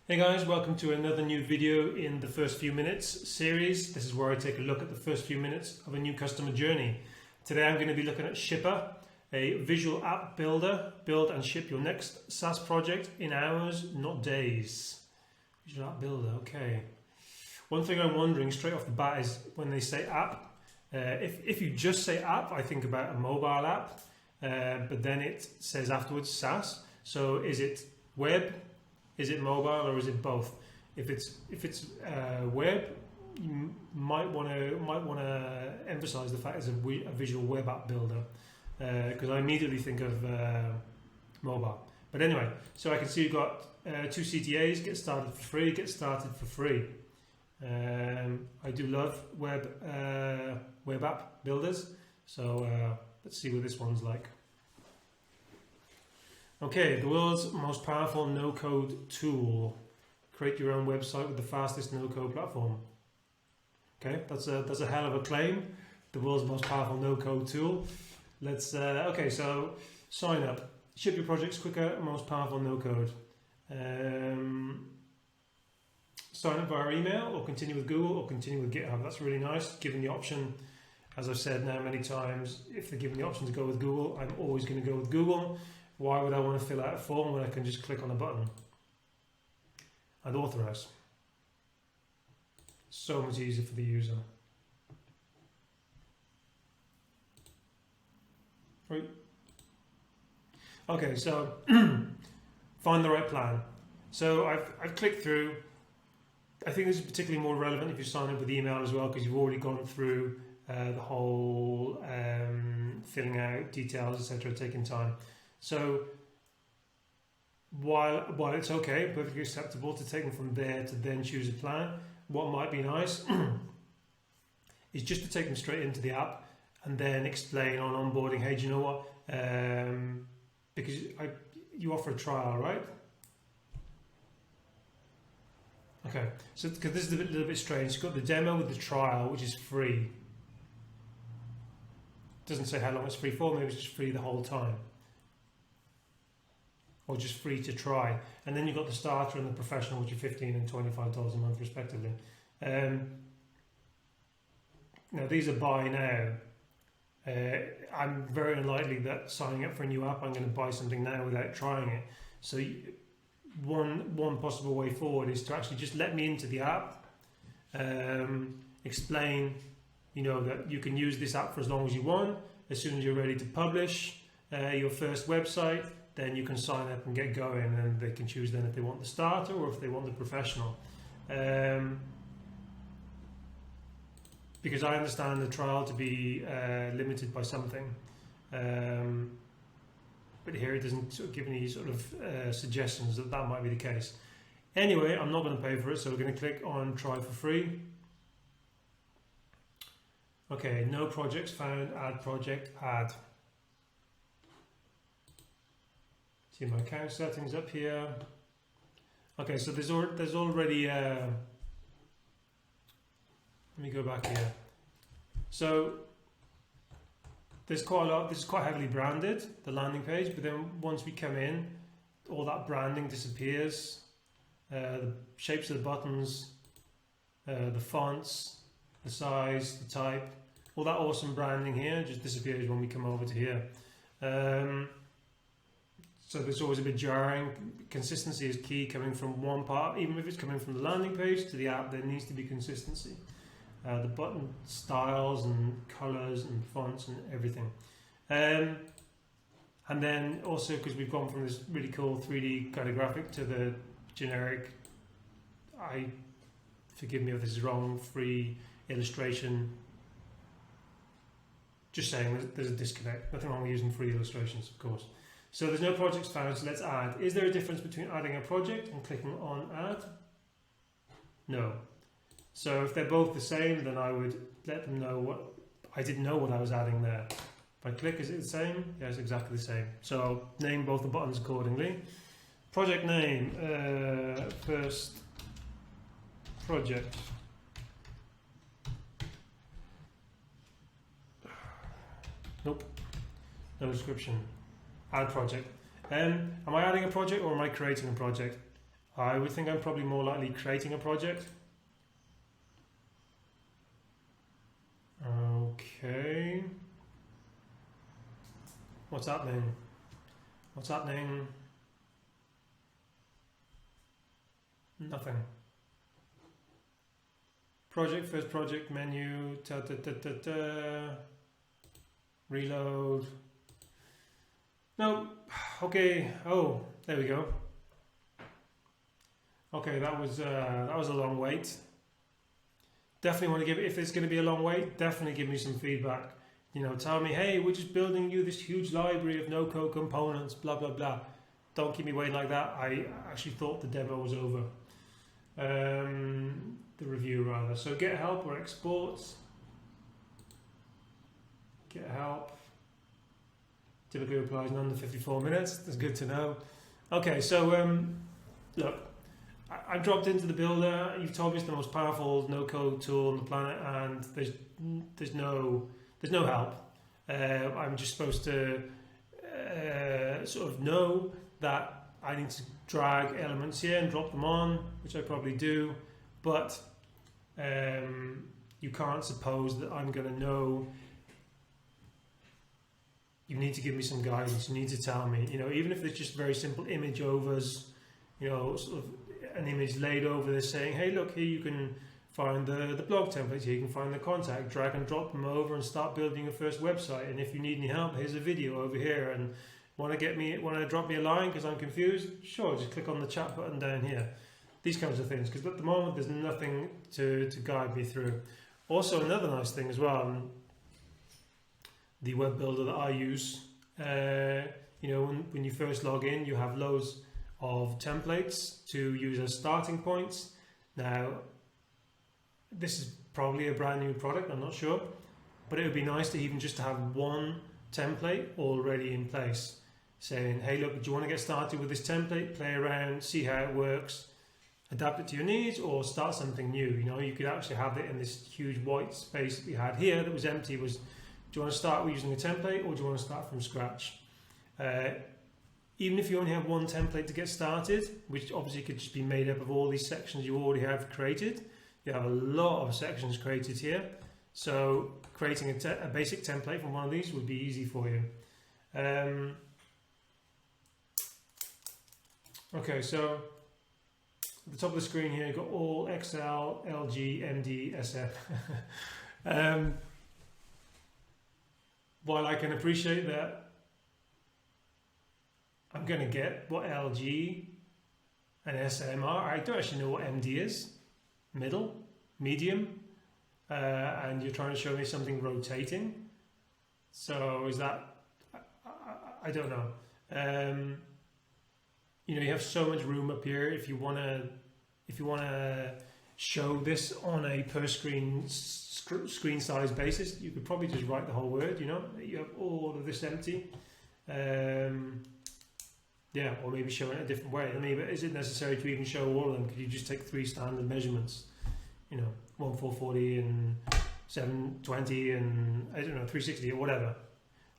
Hey guys, welcome to another new video in the First Few Minutes series. This is where I take a look at the first few minutes of a new customer journey. Today I'm going to be looking at Shipr, a visual app builder. Build and ship your next SaaS project in hours, not days. Visual app builder, okay. One thing I'm wondering straight off the bat is when they say app, if you just say app, I think about a mobile app, but then it says afterwards SaaS. So is it web? Is it mobile or is it both? If it's web, you might want to emphasize the fact it's a visual web app builder, because I immediately think of mobile. But anyway, so I can see you've got 2 CTAs: get started for free, get started for free. I do love web app builders, so let's see what this one's like. Okay, the world's most powerful no-code tool. Create your own website with the fastest no-code platform. Okay, that's a hell of a claim. The world's most powerful no-code tool. Let's okay, so sign up. Ship your projects quicker, most powerful no-code. Sign up via email, or continue with Google, or continue with GitHub. That's really nice. Given the option, as I've said now many times, if they're given the option to go with Google, I'm always going to go with Google. Why would I want to fill out a form when I can just click on a button and authorize? So much easier for the user. Right. Okay, so find the right plan. So I've clicked through. I think this is particularly more relevant if you sign up with email as well, because you've already gone through the whole filling out details, etc., taking time. So while it's okay, perfectly acceptable to take them from there to then choose a plan, what might be nice is just to take them straight into the app and then explain on onboarding, hey, do you know what? Because you offer a trial, right? Okay, so because this is a little bit strange, you've got the demo with the trial, which is free. Doesn't say how long it's free for, maybe it's just free the whole time, or just free to try. And then you've got the starter and the professional, which are $15 and $25 a month respectively. Now these are buy now. I'm very unlikely that signing up for a new app I'm going to buy something now without trying it. So one possible way forward is to actually just let me into the app, explain, that you can use this app for as long as you want. As soon as you're ready to publish your first website, then you can sign up and get going, and they can choose then if they want the starter or if they want the professional. Because I understand the trial to be limited by something, but here it doesn't sort of give any sort of suggestions that might be the case. Anyway, I'm not going to pay for it, so we're going to click on try for free. Okay, no projects found, add project, add. See my account settings up here. Okay, so there's already. Let me go back here. So there's quite a lot. This is quite heavily branded, the landing page. But then once we come in, all that branding disappears. The shapes of the buttons, the fonts, the size, the type, all that awesome branding here just disappears when we come over to here. So there's always a bit jarring. Consistency is key. Coming from one part, even if it's coming from the landing page to the app, there needs to be consistency. The button styles and colors and fonts and everything. And then also, because we've gone from this really cool 3D kind of graphic to the generic, forgive me if this is wrong, free illustration. Just saying there's a disconnect. Nothing wrong with using free illustrations, of course. So there's no projects found, so let's add. Is there a difference between adding a project and clicking on add? No. So if they're both the same, then I would let them know what I didn't know what I was adding there. If I click, is it the same? Yes, exactly the same. So name both the buttons accordingly. Project name, first project. Nope, no description. Add project. Am I adding a project or am I creating a project? I would think I'm probably more likely creating a project. Okay. What's happening? What's happening? Nothing. Project, first project, menu, reload. No, okay. Oh, there we go. Okay, that was a long wait. Definitely want to give, if it's going to be a long wait, definitely give me some feedback. You know, tell me, hey, we're just building you this huge library of no-code components, blah blah blah. Don't keep me waiting like that. I actually thought the demo was over. The review rather. So get help or exports. Get help. Typically applies in under 54 minutes. That's good to know. Okay, so look, I dropped into the builder. You've told me it's the most powerful no-code tool on the planet, and there's no help. I'm just supposed to sort of know that I need to drag elements here and drop them on, which I probably do, but you can't suppose that I'm going to know. You need to give me some guidance. You need to tell me, you know, even if it's just very simple image overs, you know, sort of an image laid over this saying, hey, look, here you can find the blog templates, here you can find the contact, drag and drop them over and start building your first website. And if you need any help, here's a video over here. And want to drop me a line because I'm confused? Sure, just click on the chat button down here. These kinds of things, because at the moment there's nothing to guide me through. Also, another nice thing as well, the web builder that I use, you know, when you first log in, you have loads of templates to use as starting points. Now, this is probably a brand new product, I'm not sure, but it would be nice to even just have one template already in place, saying, hey, look, do you want to get started with this template, play around, see how it works, adapt it to your needs, or start something new? You know, you could actually have it in this huge white space that we had here that was empty. Was, do you want to start with using a template, or do you want to start from scratch? Even if you only have one template to get started, which obviously could just be made up of all these sections you already have created, you have a lot of sections created here. So creating a basic template from one of these would be easy for you. Okay, so at the top of the screen here, you've got all XL, LG, MD, SF. While I can appreciate that I'm going to get what LG and SM are, I don't actually know what MD is. Middle, medium, and you're trying to show me something rotating. So is that, I don't know. You know, you have so much room up here. If you want to show this on a per screen size basis, you could probably just write the whole word. You know, you have all of this empty. Yeah, or maybe show it a different way. I mean, is it necessary to even show all of them? Could you just take 3 standard measurements? You know, 1440 and 720 and I don't know, 360 or whatever.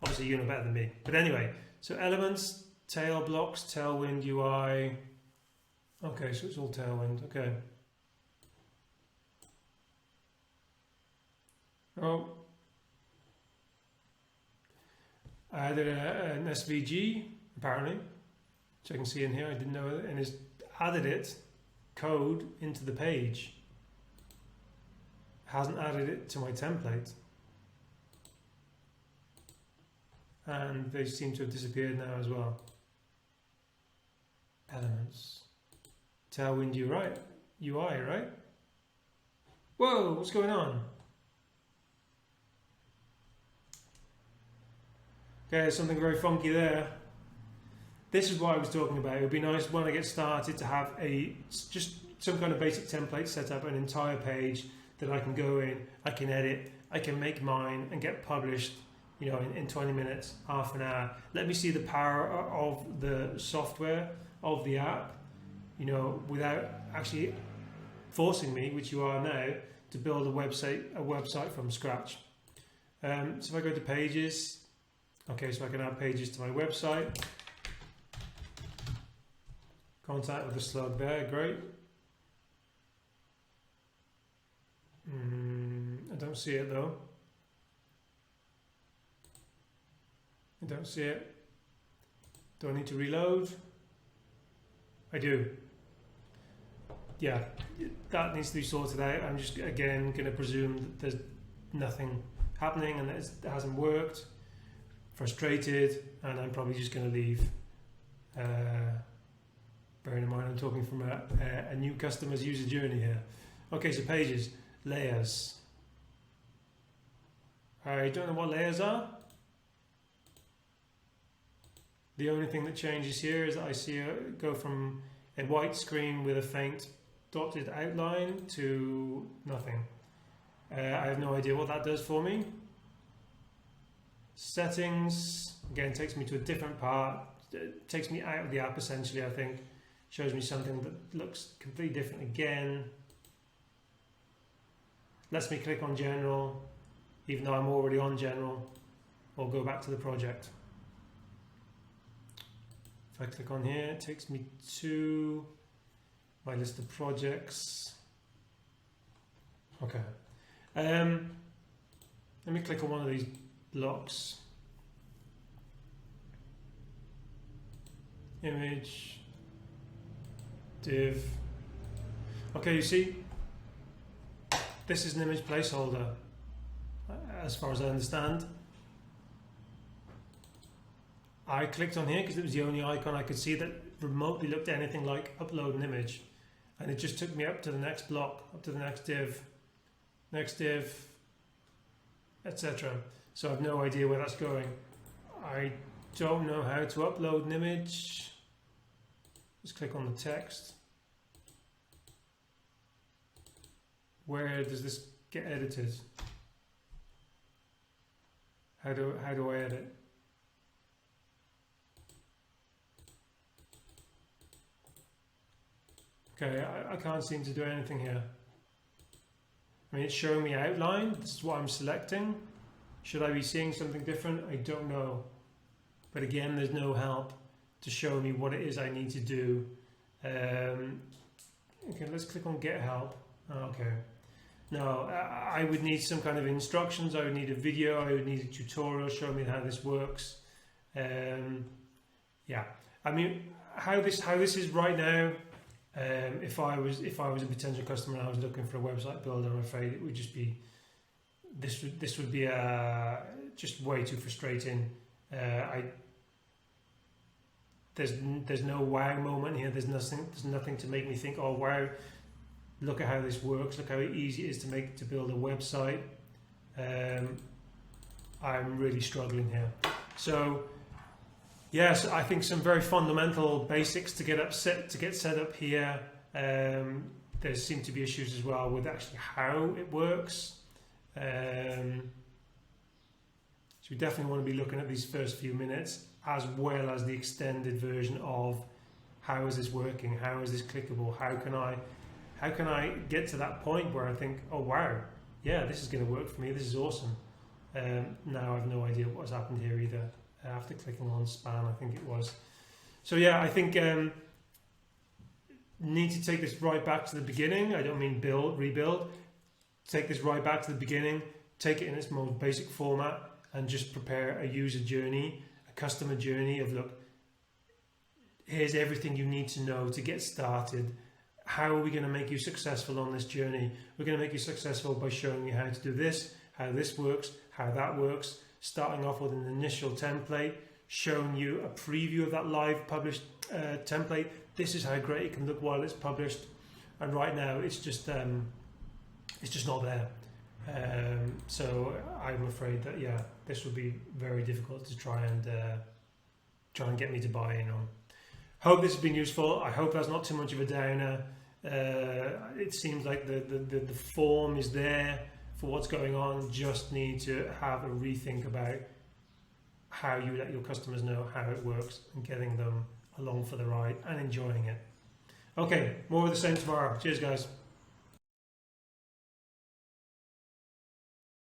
Obviously, you know better than me. But anyway, so elements, tail blocks, tailwind UI. Okay, so it's all tailwind. Okay. Oh, I added an SVG apparently, which I can see in here. I didn't know it, and it's added it code into the page. Hasn't added it to my template, and they seem to have disappeared now as well. Elements, tailwind UI, right? Whoa, what's going on? Okay, something very funky there. This is what I was talking about. It would be nice when I get started to have just some kind of basic template set up, an entire page that I can go in, I can edit, I can make mine and get published, you know, in 20 minutes, half an hour. Let me see the power of the software, of the app, you know, without actually forcing me, which you are now, to build a website from scratch. So if I go to pages, okay, so I can add pages to my website. Contact with the slug there, great. I don't see it though. I don't see it. Do I need to reload? I do. Yeah, that needs to be sorted out. I'm just again going to presume that there's nothing happening and that it hasn't worked. Frustrated, and I'm probably just going to leave. Bearing in mind I'm talking from a new customer's user journey here. Okay, so pages, layers. I don't know what layers are. The only thing that changes here is that I see it go from a white screen with a faint dotted outline to nothing. I have no idea what that does for me. Settings, again, takes me to a different part. It takes me out of the app essentially, I think. Shows me something that looks completely different again. Lets me click on general, even though I'm already on general, or go back to the project. If I click on here, it takes me to my list of projects. Okay. Let me click on one of these blocks. Image, div. Okay, you see, this is an image placeholder, as far as I understand. I clicked on here because it was the only icon I could see that remotely looked anything like upload an image, and it just took me up to the next block, up to the next div, etc. So I have no idea where that's going. I don't know how to upload an image. Just click on the text. Where does this get edited? How do I edit? Okay, I can't seem to do anything here. I mean, it's showing me outline. This is what I'm selecting. Should I be seeing something different? I don't know. But again, there's no help to show me what it is I need to do. Okay, let's click on Get Help. Okay. Now, I would need some kind of instructions. I would need a video. I would need a tutorial showing me how this works. Yeah. I mean, how this is right now. If I was a potential customer and I was looking for a website builder, I'm afraid it would just be this would be just way too frustrating. There's no wow moment here. There's nothing to make me think, oh wow, look at how this works. Look how easy it is to build a website. I'm really struggling here. So yes, I think some very fundamental basics to get set up here. There seem to be issues as well with actually how it works. So we definitely want to be looking at these first few minutes, as well as the extended version of how is this working, how is this clickable, how can I get to that point where I think, oh wow, yeah, this is going to work for me, this is awesome. Now I have no idea what has happened here either. After clicking on span, I think it was. So yeah, I think need to take this right back to the beginning. I don't mean rebuild. Take this right back to the beginning, take it in its most basic format, and just prepare a user journey, a customer journey of, look, here's everything you need to know to get started. How are we going to make you successful on this journey? We're going to make you successful by showing you how to do this, how this works, how that works, starting off with an initial template, showing you a preview of that live published template. This is how great it can look while it's published, and right now it's just not there. So I'm afraid that yeah, this would be very difficult to try and get me to buy in on. Hope this has been useful. I hope that's not too much of a downer. It seems like the form is there for what's going on. Just need to have a rethink about how you let your customers know how it works and getting them along for the ride and enjoying it. Okay, more of the same tomorrow. Cheers, guys.